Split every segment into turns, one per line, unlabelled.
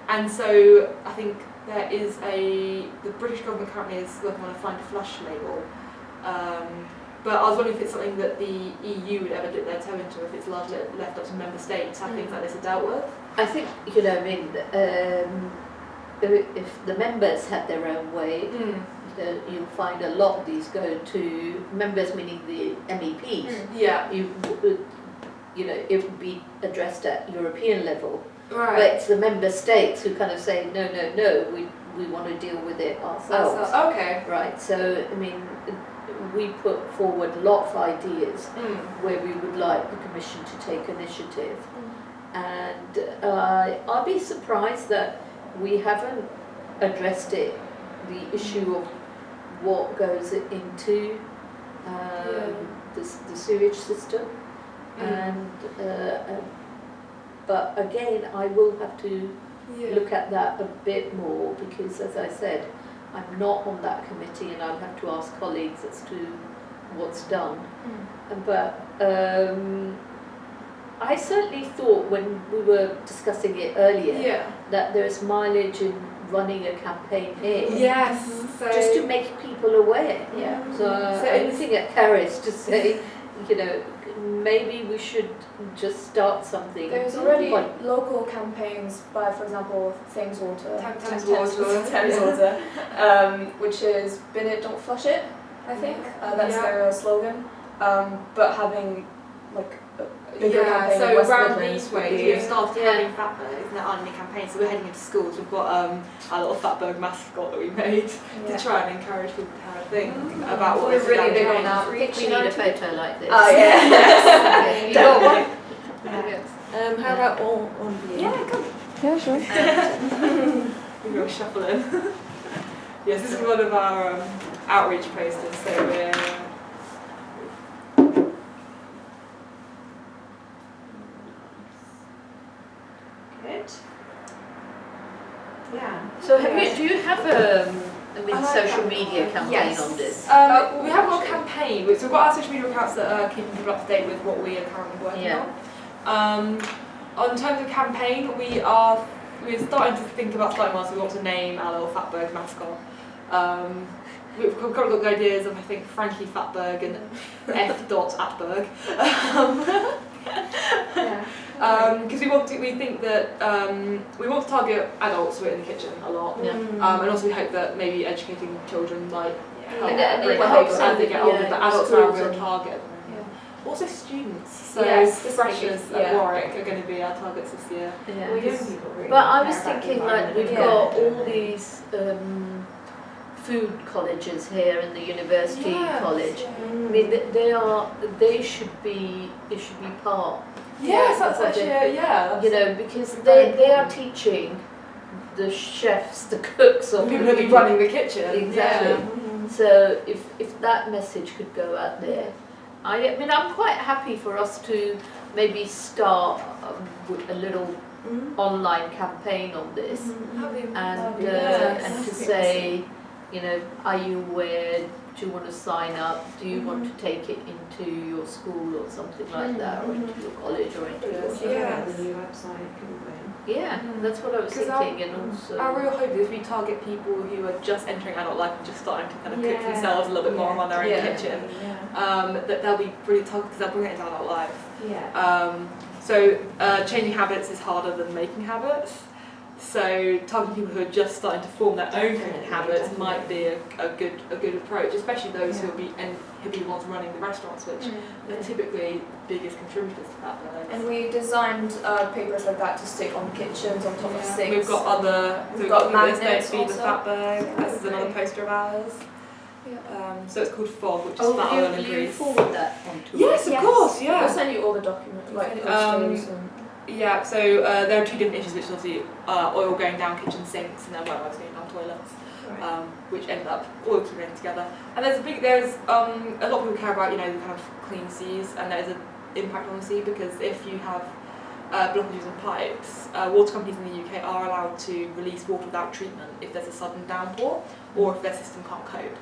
And so I think the British government currently is working on a Find a Flush label. But I was wondering if it's something that the EU would ever dip their toe into, if it's largely left up to member states, how things like this are dealt with.
I think, if the members had their own way, you'll find a lot of these go to members, meaning the MEPs.
Yeah.
It would be addressed at European level.
Right.
But it's the member states who kind of say, no, we want to deal with it ourselves.
Okay.
Right, so, we put forward a lot of ideas where we would like the Commission to take initiative. And I'll be surprised that we haven't addressed the issue of what goes into the sewage system. But again, I will have to look at that a bit more because, as I said, I'm not on that committee and I'll have to ask colleagues as to what's done. But I certainly thought when we were discussing it earlier that there's mileage in running a campaign here.
Yes.
Just to make people aware. So I'm looking at Caris to say, maybe we should just start something.
There's already local campaigns by, for example, Thames Water, which is "Bin it, don't flush it." I think that's their slogan. But having like a bigger campaign in West
around
Midlands
these ways, we've started having fatbergs and there aren't any campaigns, so we're heading into schools. We've got our little fatberg mascot that we made to try and encourage people to have a think about what
we're really big on that.
I think we need a photo like this.
Oh yeah.
You got one?
How about on view?
Yeah, come.
Yeah, sure.
We go shuffling. Yes, this is one of our outreach posters, so we're good. Yeah.
So do you have a social media campaign on this?
We have got a campaign, so we've got our social media accounts that are keeping people up to date with what we are currently working on. On terms of campaign, we're starting to think about starting one, so we want to name our little fatberg mascot. We've got ideas of, I think, Frankie Fatberg and F. Atberg. Because we think that we want to target adults who are in the kitchen a lot, and also we hope that maybe educating children might help as they get older, but adults are a real target. Also students, so freshers at Warwick are going to be our targets this year.
But I was thinking, like, we've got all these food colleges here in the university college. They should be part.
Yes, that's actually
because they are teaching the chefs, the cooks, or
people who be running the kitchen.
Exactly. So if that message could go out there, I'm quite happy for us to maybe start with a little online campaign on this, and to say, are you aware? Do you want to sign up? Do you want to take it into your school or something like that, or into your college or into your
the new website, couldn't we?
That's what I was thinking. And also
our real hope is we target people who are just entering adult life and just starting to kind of cook themselves a little bit more on their own kitchen. That they'll be really targeted because they'll bring it into adult life. So changing habits is harder than making habits. So targeting people who are just starting to form their own cooking habits might be a good approach, especially those who'll be the ones running the restaurants, which are typically the biggest contributors to that.
And we designed papers like that to stick on kitchens, on top of sinks.
We've got magnets. Feed the Fatberg. This is another poster of ours. So it's called FOG, which is fat, oil and grease.
Forward that onto
Yes, of course. Yeah.
We'll send you all the documents, like posters and.
Yeah, so there are two different issues, which is obviously oil going down kitchen sinks and then wetworks going down toilets, which end up all keeping together. And there's a lot of people care about the kind of clean seas, and there's an impact on the sea because if you have blockages in pipes, water companies in the UK are allowed to release water without treatment if there's a sudden downpour or if their system can't cope.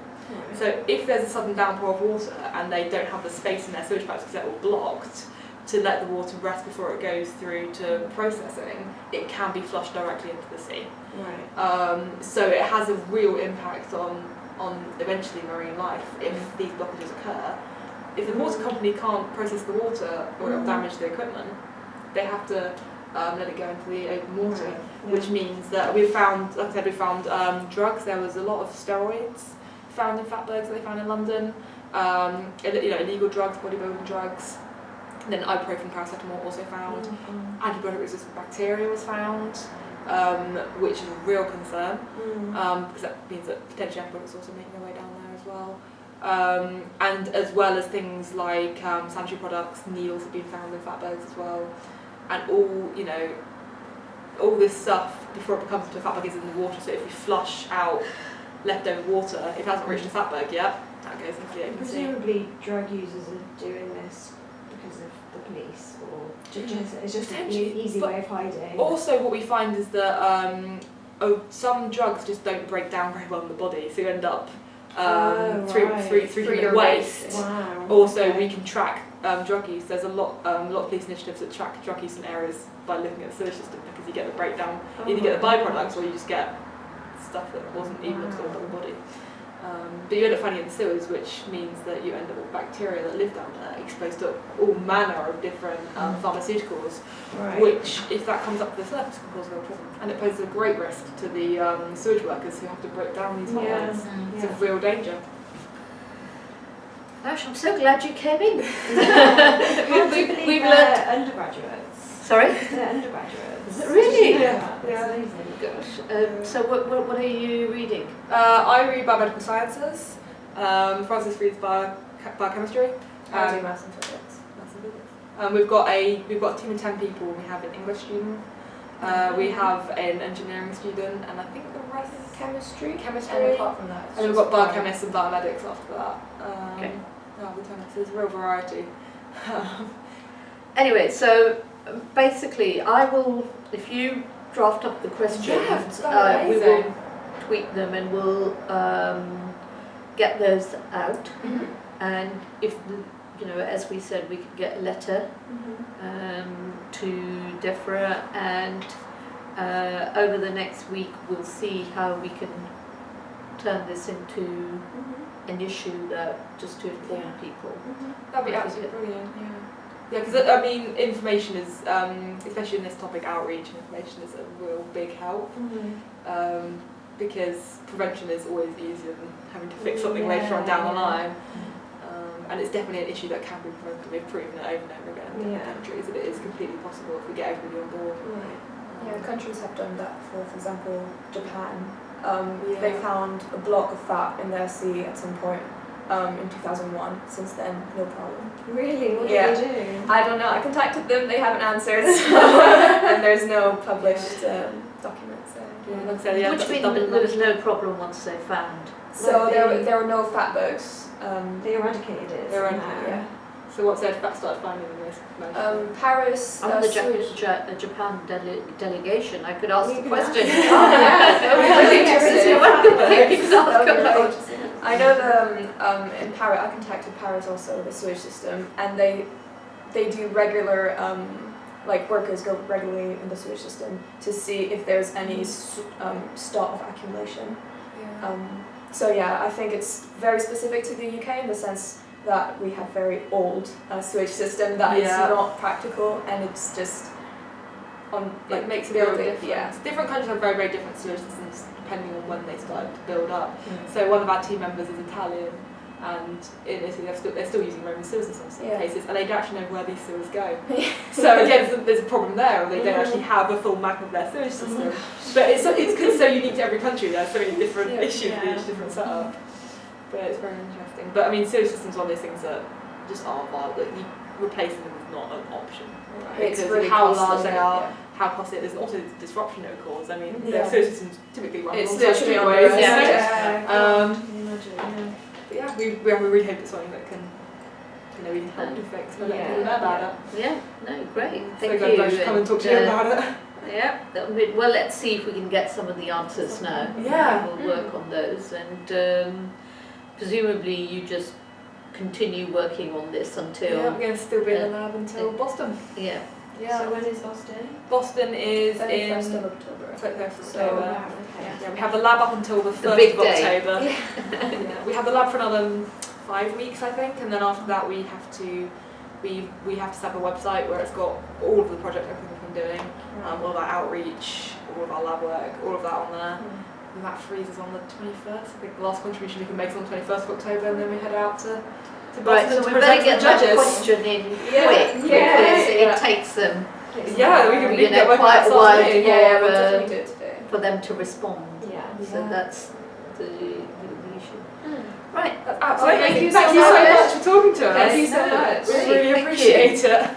So if there's a sudden downpour of water and they don't have the space in their sewage pipes because they're all blocked, to let the water rest before it goes through to processing, it can be flushed directly into the sea.
Right.
So it has a real impact on eventually marine life if these blockages occur. If the water company can't process the water or it'll damage the equipment, they have to let it go into the open water,
Right.
which means that we found, like I said, we found drugs. There was a lot of steroids found in fatbergs that they found in London. Illegal drugs, bodybuilding drugs. Then ibuprofen, paracetamol also found. Antibiotic-resistant bacteria was found, which is a real concern because that means that potentially antibiotics also making their way down there as well. And as well as things like sanitary products, needles have been found in fatbergs as well, and all this stuff before it becomes into a fatberg is in the water. So if we flush out leftover water, if it hasn't reached a fatberg yet, that goes into the open sea.
Presumably drug users are doing this because of the police, or it's just an easy way of hiding.
Also, what we find is that some drugs just don't break down very well in the body, so you end up through your waste.
Wow.
Also, we can track drug use. There's a lot of police initiatives that track drug use in areas by looking at the sewage system, because you get the breakdown, either get the byproducts or you just get stuff that wasn't even absorbed by the body. But you end up finding it in the sewers, which means that you end up with bacteria that live down there, exposed to all manner of different pharmaceuticals, which, if that comes up to the surface, can cause a real problem. And it poses a great risk to the sewage workers who have to break down these pipelines. It's a real danger.
Gosh, I'm so glad you came in.
We've learned undergraduates.
Sorry?
They're undergraduates.
Really?
Yeah.
Yeah.
Amazing.
Gosh. So what are you reading?
I read biomedical sciences. Francis reads biochemistry.
I do maths and physics.
We've got a team of 10 people. We have an English student, we have an engineering student, and I think the rest is chemistry.
And apart from that,
And we've got biochemists and biomedics after that.
Okay.
There's a real variety.
Anyway, so basically, I will, if you draft up the questions, we will tweet them and we'll get those out.
Mm-hmm.
And if as we said, we could get a letter to DEFRA, and over the next week we'll see how we can turn this into an issue that just to inform people.
That'd be absolutely brilliant. Yeah, because information is, especially in this topic, outreach and information is a real big help. Because prevention is always easier than having to fix something later on down the line. And it's definitely an issue that can be prevented. We've proven it over and over again in different countries that it is completely possible if we get everybody on board.
Yeah, countries have done that before. For example, Japan. They found a block of fat in their sea at some point in 2001. Since then, no problem.
Really? What did they do?
I don't know. I contacted them. They haven't answered. And there's no published documents.
Which means there was no problem once they found.
So there were no fatbergs.
They eradicated it.
Yeah.
So what's their started finding in this?
Paris.
I'm the Japan delegation. I could ask the question.
I know in Paris. I contacted Paris also, the sewage system, and they do regular workers go regularly in the sewage system to see if there's any stock of accumulation. So I think it's very specific to the UK in the sense that we have very old sewage system that is not practical, and it's just
it makes a real difference. Different countries have very, very different sewage systems depending on when they started to build up. So one of our team members is Italian, and in Italy they're still using Roman sewers in some cases, and they don't actually know where these sewers go. So again, there's a problem there, or they don't actually have a full map of their sewage system. But it's because so unique to every country. There's so many different issues with each different setup. But it's very interesting. But sewage systems are one of those things that just aren't viable. Replacing them is not an option.
It's
because
really
of how
costly,
large they are, how costly it is, and also the disruption it will cause. The sewage systems typically run
it's
alongside
literally on
ways. But we really hope it's something that can we can help to fix. But let people know about it.
Yeah, no, great. Thank
so
you.
glad to come and talk to you about it.
Yeah, well, let's see if we can get some of the answers now.
Yeah.
We'll work on those, and presumably you just continue working on this until.
Yeah, we're going to still be in the lab until Boston.
Yeah.
Yeah.
So when is Boston?
Boston is
31st
in
of October.
31st of
So,
October.
wow, okay.
Yeah, we have the lab up until the 1st
big
of
day.
October. Yeah. We have the lab for another 5 weeks, I think, and then after that we have to set up a website where it's got all of the project everything we've been doing, all of our outreach, all of our lab work, all of that on there. And that freezes on the 21st. I think the last contribution we can make is on the 21st of October, and then we head out to
Right,
Boston
so
to
we
present
better
to
get
the
that
judges.
question in quick
Yeah.
because
Yeah.
it takes them
Yeah, we can
You know,
get working
quite
on
a
that
while
afternoon.
Yeah, we'll
For,
definitely do it today.
for them to respond.
Yeah.
So
Yeah.
that's the issue. Right.
That's absolutely
Thank you
amazing. Thank
so
you so
much.
much for talking to us.
Thank you so
No,
much.
We
really,
really
thank
appreciate it.